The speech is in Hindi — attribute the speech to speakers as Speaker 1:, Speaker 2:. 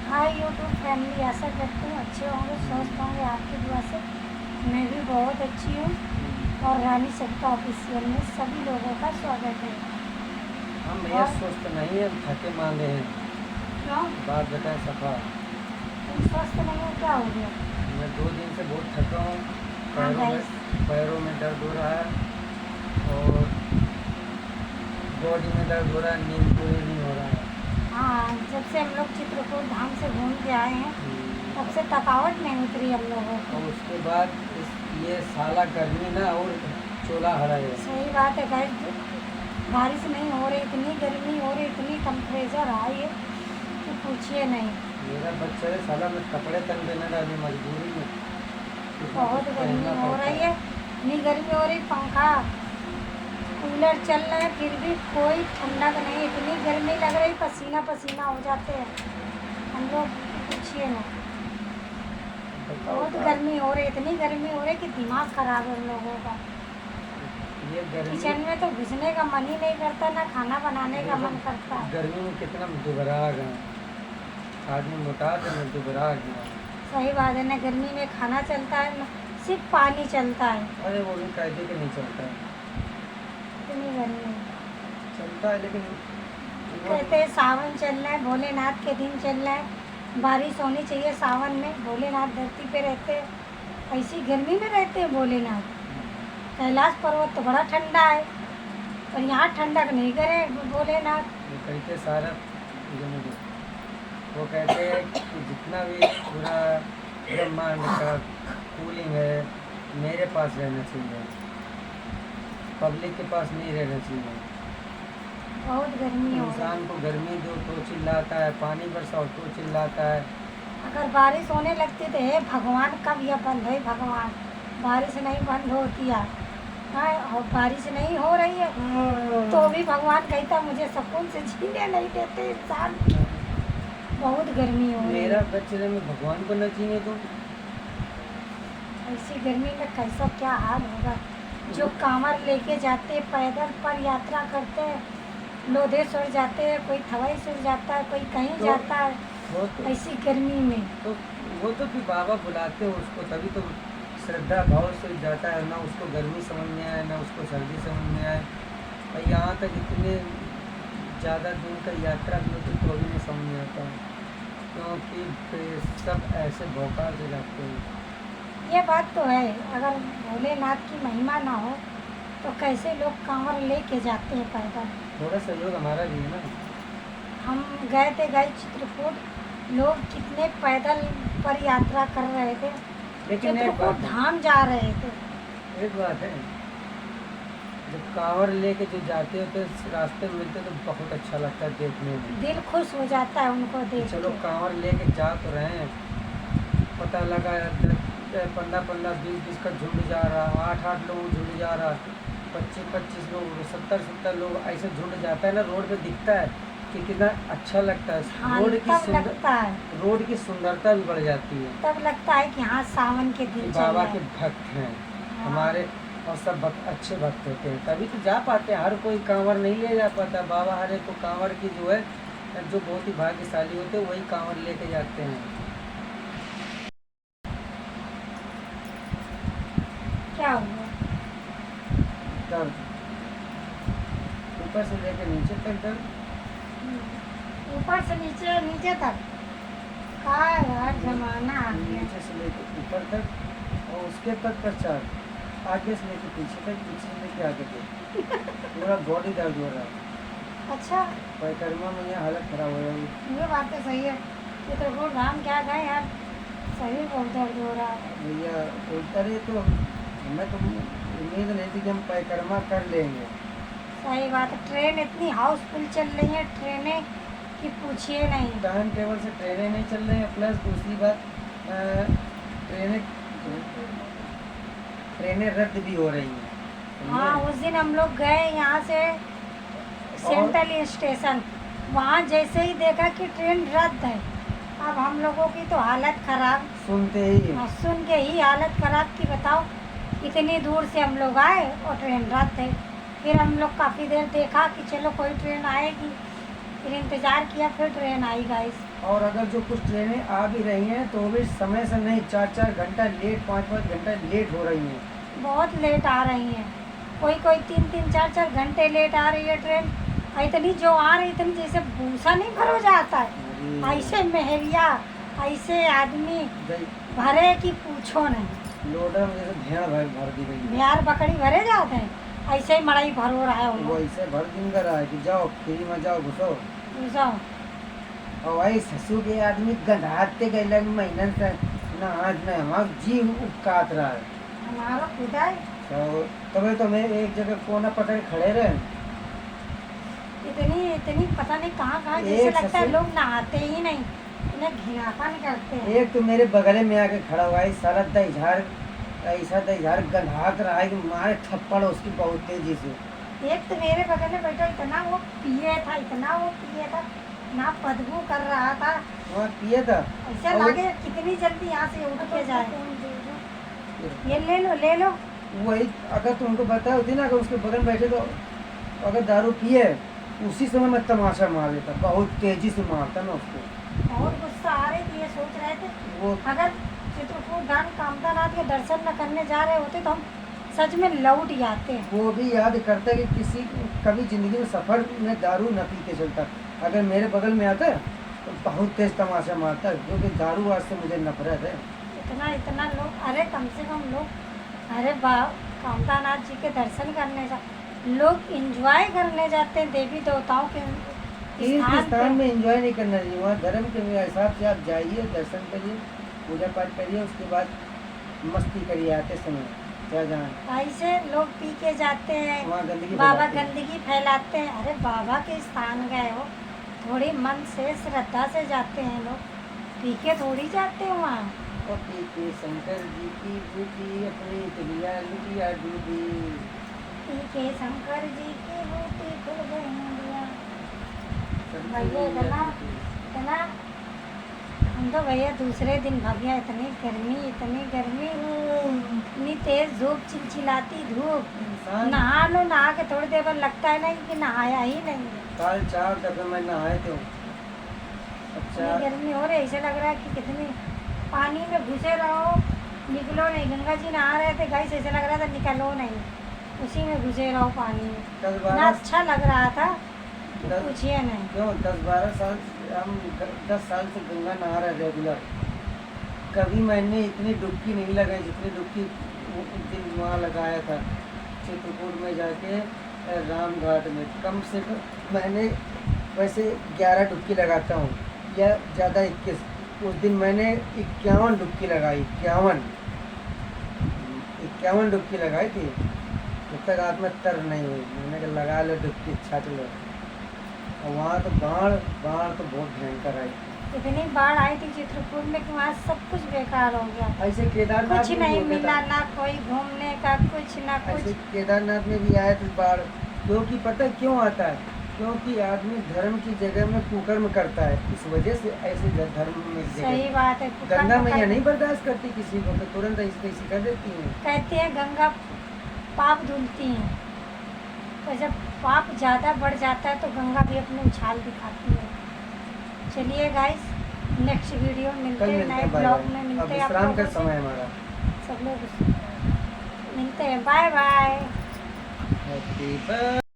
Speaker 1: हाय यूट्यूब फैमिली, आशा करती हूँ अच्छे होंगे, स्वस्थ होंगे आपकी दुआ से। मैं भी बहुत अच्छी हूँ और रानी सत्ता ऑफिशियल में सभी लोगों का स्वागत है।
Speaker 2: हम भैया
Speaker 1: और
Speaker 2: स्वस्थ नहीं है, थके मांदे हैं।
Speaker 1: क्यों
Speaker 2: बात बताएं सफा।
Speaker 1: तुम स्वस्थ नहीं हो? क्या हो गया?
Speaker 2: मैं 2 दिन से बहुत थका हूँ।
Speaker 1: हाँ
Speaker 2: पैरों में
Speaker 1: गाइस।
Speaker 2: पैरों में दर्द हो रहा है और बॉडी में दर्द हो रहा है, नींद पूरी नहीं हो रहा है।
Speaker 1: हाँ, जब से हम लोग चित्रकूट धाम से घूम के आए हैं तब से थकावट नहीं उतरी हम लोगों को।
Speaker 2: और उसके बाद ये साला गर्मी ना और चोला हरा है।
Speaker 1: सही बात है गाइस, बारिश नहीं हो रही, इतनी गर्मी हो रही, इतनी टेम्परेचर हाई है कि पूछिए नहीं।
Speaker 2: मेरा बच्चा है साला, मैं कपड़े तन देने का अभी मजबूरी में
Speaker 1: बहुत गर्मी
Speaker 2: पहनना
Speaker 1: हो
Speaker 2: पड़ता
Speaker 1: रही है, इतनी गर्मी हो रही, पंखा कूलर चल रहा है फिर भी कोई ठंडक नहीं, इतनी गर्मी लग रही, पसीना पसीना हो जाते हैं हम लोग, पूछिए ना। बहुत गर्मी हो रही, इतनी गर्मी हो रही कि दिमाग खराब है हम लोगों का।
Speaker 2: ये गर्मी
Speaker 1: किचन में तो घुसने का मन ही नहीं करता, ना खाना बनाने का मन करता।
Speaker 2: गर्मी में कितना दुबरा गया आदमी, मोटा तो मैं दुबरा गया।
Speaker 1: सही बात है ना, गर्मी में खाना चलता है ना, सिर्फ पानी चलता है।
Speaker 2: अरे वो भी कायदे के नहीं चलता है,
Speaker 1: इतनी गर्मी है।
Speaker 2: चलता है लेकिन
Speaker 1: कहते हैं सावन चल रहा है, भोलेनाथ के दिन चल रहा है, बारिश होनी चाहिए सावन में, भोलेनाथ धरती पे रहते हैं, ऐसी गर्मी में रहते हैं भोलेनाथ। कैलाश पर्वत तो बड़ा ठंडा है और यहाँ ठंडक नहीं करे भोलेनाथ।
Speaker 2: वो कहते सारा ये मुझे वो कहते हैं कि जितना भी पूरा ब्रह्मांड का कूलिंग है मेरे पास रहना चाहिए, पब्लिक के पास नहीं रहना चाहिए।
Speaker 1: बहुत गर्मी हो रही
Speaker 2: इंसान
Speaker 1: है।
Speaker 2: को गर्मी दो तो चिल्लाता है, पानी बरसाओ तो चिल्लाता है।
Speaker 1: अगर बारिश होने लगती तो हे भगवान कब यह बंद है, भगवान बारिश नहीं बंद होती है। हाँ, और बारिश नहीं हो रही है तो भी भगवान कहता मुझे सुकून से जीने नहीं देते इंसान। बहुत गर्मी हो रही
Speaker 2: मेरा
Speaker 1: है।
Speaker 2: बच्चे में भगवान को न जीने दो।
Speaker 1: ऐसी गर्मी में कैसा क्या हाल होगा। जो कांवर लेके जाते, पैदल पर यात्रा करते हैं, लोधेश्वर जाते हैं, कोई थवाईसुर जाता है, कोई कहीं जाता है
Speaker 2: वो तो
Speaker 1: ऐसी गर्मी में।
Speaker 2: तो वो तो फिर बाबा बुलाते हो उसको, तभी तो श्रद्धा भाव से जाता है ना। उसको गर्मी समझ में आए ना उसको सर्दी समझ में आए। और यहाँ तक इतने ज़्यादा दिन का यात्रा भी होती तो भी नहीं समझ में आता, क्योंकि फिर सब ऐसे भौकाल से जाते हैं।
Speaker 1: ये बात तो है, अगर भोलेनाथ की महिमा ना हो तो कैसे लोग कांवर लेके जाते हैं पैदल।
Speaker 2: थोड़ा सहयोग हमारा भी है ना।
Speaker 1: हम गए चित्रकूट, लोग कितने पैदल पर यात्रा कर रहे थे,
Speaker 2: लेकिन एक
Speaker 1: चित्रकूट
Speaker 2: बात है,
Speaker 1: धाम जा रहे थे।
Speaker 2: एक बात है, जब कांवर लेके जो जाते होते रास्ते में मिलते तो बहुत अच्छा लगता है देखने में।
Speaker 1: दिल खुश हो जाता है उनको देख
Speaker 2: चलो
Speaker 1: के।
Speaker 2: कांवर लेके जा तो रहे हैं, पता लगा 15-15 20-20 का झुंड जा रहा, 8-8 लोग झुंड जा रहा, 25-25 लोग, 70-70 लोग, ऐसे झुंड जाता है ना। रोड पे दिखता है कि कितना अच्छा लगता है।
Speaker 1: हाँ, तब लगता है,
Speaker 2: रोड की सुंदरता भी बढ़ जाती है
Speaker 1: तब लगता है कि हाँ सावन के
Speaker 2: कि
Speaker 1: दिन चल
Speaker 2: बाबा
Speaker 1: रहे
Speaker 2: के
Speaker 1: हैं।
Speaker 2: भक्त हैं
Speaker 1: हाँ।
Speaker 2: हमारे, और सब भक्त अच्छे भक्त होते हैं तभी तो जा पाते हैं। हर कोई कांवर नहीं ले जा पाता। बाबा हर एक को कांवर की जो है, जो बहुत ही भाग्यशाली होते हैं वही कांवर लेके जाते हैं।
Speaker 1: क्या हुआ?
Speaker 2: दर्द ऊपर से लेकर नीचे तक दर्द।
Speaker 1: ऊपर से नीचे, नीचे तक का यार जमाना आ गया।
Speaker 2: नीचे से लेकर ऊपर तक और उसके पश्चात आगे से लेकर पीछे तक, पीछे से लेकर आगे तक पूरा बॉडी दर्द हो रहा है।
Speaker 1: अच्छा,
Speaker 2: परिक्रमा में यह हालत खराब हो रही है।
Speaker 1: ये बात तो सही है। ये तो रोड धाम क्या गए यार, शरीर बहुत दर्द हो रहा है।
Speaker 2: भैया बोलता रहे तो हमें तो उम्मीद नहीं थी कि हम परिक्रमा कर लेंगे।
Speaker 1: सही बात है, ट्रेन इतनी हाउसफुल चल रही है ट्रेनें कि पूछिए नहीं।
Speaker 2: टाइम टेबल से ट्रेनें नहीं चल रही हैं, प्लस दूसरी बात ट्रेनें ट्रेनें रद्द भी हो रही हैं।
Speaker 1: हाँ, उस दिन हम लोग गए यहाँ से सेंट्रल स्टेशन, वहाँ जैसे ही देखा कि ट्रेन रद्द है, अब हम लोगों की तो हालत खराब।
Speaker 2: सुनते ही
Speaker 1: हाँ, सुन के ही हालत खराब कि बताओ, इतनी दूर से हम लोग आए और ट्रेन रद्द है। फिर हम लोग काफ़ी देर देखा कि चलो कोई ट्रेन आएगी, फिर इंतज़ार किया, फिर ट्रेन आई गाइस।
Speaker 2: और अगर जो कुछ ट्रेनें आ भी रही हैं तो भी समय से नहीं, 4-4 घंटा लेट, 5-5 घंटा लेट हो रही हैं।
Speaker 1: बहुत लेट आ रही हैं, कोई कोई 3-3 4-4 घंटे लेट आ रही है ट्रेन। और इतनी जो आ रही, इतनी जैसे भूसा नहीं भरो जाता है,
Speaker 2: अरे
Speaker 1: ऐसे महरिया, ऐसे आदमी
Speaker 2: गई-
Speaker 1: भरे कि पूछो नहीं।
Speaker 2: लोडर में जैसे भेड़ भर दी गई है।
Speaker 1: बिहार बकरी भरे जाते हैं, ऐसे ही मड़ई भरो रहा है
Speaker 2: वो
Speaker 1: वो
Speaker 2: ऐसे भर दिन कर रहा है कि जाओ फ्री में जाओ घुसो।
Speaker 1: लोग।
Speaker 2: और वही ससुर के आदमी गंधाते गए महीना से ना आज ना हमारा जी उपकात रहा है।
Speaker 1: हमारा खुदा
Speaker 2: तो तभी तो मैं एक जगह कोना पकड़ खड़े रहे।
Speaker 1: इतनी इतनी पता नहीं कहाँ कहाँ,
Speaker 2: एक
Speaker 1: जैसे लगता है
Speaker 2: ससुर-
Speaker 1: लोग नहाते ही नहीं, इन्हें घिनापन करते हैं।
Speaker 2: एक तो मेरे बगल में आके खड़ा हुआ है, साला दहीझार, ऐसा दहीझार गंधात रहा है कि मारे थप्पड़ उसकी बहुत तेजी से।
Speaker 1: एक तो मेरे बगल में बैठा, इतना वो पिए था, इतना वो पिए था, ना बदबू कर रहा था,
Speaker 2: वहाँ पिए था।
Speaker 1: ऐसा
Speaker 2: और
Speaker 1: लगे कितनी जल्दी यहाँ से उठ के जाए। ये ले लो ले लो।
Speaker 2: वही अगर तुमको बताया होती ना, अगर उसके बगल में बैठे तो अगर दारू पिए उसी समय मैं तमाशा मार देता, बहुत तेजी से मारता मैं उसको।
Speaker 1: और गुस्सा आ रही थी, ये सोच रहे थे
Speaker 2: वो
Speaker 1: अगर चित्रकूट धाम कामतानाथ के दर्शन न करने जा रहे होते तो हम सच में लौट जाते हैं।
Speaker 2: वो भी याद करता है कि किसी कभी जिंदगी में सफर में दारू न पी के चलता, अगर मेरे बगल में आता तो बहुत तेज तमाशा मारता, क्योंकि दारू आज से मुझे नफरत है।
Speaker 1: इतना इतना लोग, अरे कम से कम लोग, अरे कामतानाथ जी के दर्शन करने जा, लोग एंजॉय करने जाते हैं देवी देवताओं के
Speaker 2: इस
Speaker 1: स्थान
Speaker 2: स्थान में
Speaker 1: पे।
Speaker 2: एंजॉय नहीं करना चाहिए, वहाँ धर्म के हिसाब से आप जाइए, दर्शन करिए, पूजा पाठ करिए, उसके बाद मस्ती करिए आते समय क्या जाए।
Speaker 1: ऐसे लोग पी के जाते हैं,
Speaker 2: वहाँ गंदगी
Speaker 1: बाबा
Speaker 2: फैलाते हैं।
Speaker 1: गंदगी फैलाते हैं। अरे बाबा के स्थान गए हो, थोड़ी मन से श्रद्धा से जाते हैं लोग, पी के थोड़ी जाते हैं वहाँ।
Speaker 2: और पी के शंकर जी की बूटी अपनी तिलिया लुटिया डूबी।
Speaker 1: पी के शंकर जी की बूटी खुल गई नदिया।
Speaker 2: सब
Speaker 1: भैया
Speaker 2: तिलिया
Speaker 1: इतना
Speaker 2: डूबी।
Speaker 1: इतना, हम तो भैया दूसरे दिन भैया इतनी गर्मी, इतनी तेज धूप, चिलचिलाती धूप,
Speaker 2: इंसान
Speaker 1: नहा लो, नहा के थोड़ी देर बाद लगता है नहीं कि नहाया ही नहीं है।
Speaker 2: काल 4 दफे मैं नहाए थे।
Speaker 1: इतनी
Speaker 2: अच्छा
Speaker 1: गर्मी हो रही, ऐसे लग रहा है कि कितनी पानी में घुसे रहो, निकलो नहीं। गंगा जी नहा रहे थे गाइस, ऐसे लग रहा था निकलो नहीं, उसी में घुसे रहो पानी में।
Speaker 2: 10-12
Speaker 1: इतना अच्छा लग रहा था कि
Speaker 2: दस-
Speaker 1: पूछिए नहीं।
Speaker 2: क्यों 10-12 साल हम 10 साल से गंगा नहा रहे रेगुलर, कभी मैंने इतनी डुबकी नहीं लगाई जितनी डुबकी उस दिन वहाँ लगाया था चित्रकूट में जाके राम घाट में। कम से कम मैंने वैसे 11 डुबकी लगाता हूँ या ज़्यादा 21। उस दिन मैंने 51 डुबकी लगाई, 51 डुबकी लगाई थी। जब तक हाथ में तर नहीं हुई, मैंने कहा लगा लो डुबकी, छक लो। और वहाँ तो बाढ़ तो बहुत भयंकर आई।
Speaker 1: इतनी बाढ़ आई थी चित्रकूट में कि वहाँ सब कुछ बेकार हो गया,
Speaker 2: ऐसे केदारनाथ
Speaker 1: कुछ
Speaker 2: में भी
Speaker 1: नहीं
Speaker 2: हो गया
Speaker 1: मिला,
Speaker 2: था।
Speaker 1: ना कोई घूमने का, कुछ ना
Speaker 2: ऐसे
Speaker 1: कुछ।
Speaker 2: केदारनाथ में भी आया था बाढ़। क्योंकि पता है क्यों आता है? क्योंकि आदमी धर्म की जगह में कुकर्म करता है, इस वजह से ऐसे धर्म में
Speaker 1: सही
Speaker 2: जगह
Speaker 1: बात है।
Speaker 2: गंगा मैया नहीं बर्दाश्त करती किसी को, तो तुरंत ऐसी कर देती हैं।
Speaker 1: कहते हैं गंगा पाप धुलती हैं, तो जब पाप ज़्यादा बढ़ जाता है तो गंगा भी अपने उछाल दिखाती है। चलिए गाइस, नेक्स्ट वीडियो
Speaker 2: कल
Speaker 1: मिलते हैं,
Speaker 2: मिलते
Speaker 1: नए
Speaker 2: हैं, बाय
Speaker 1: ब्लॉग
Speaker 2: बाय।
Speaker 1: में
Speaker 2: अब
Speaker 1: मिलते हैं आप
Speaker 2: विश्राम
Speaker 1: लोगों
Speaker 2: का
Speaker 1: से।
Speaker 2: समय है हमारा।
Speaker 1: सब लोग मिलते हैं, बाय बाय।
Speaker 2: Happy birthday.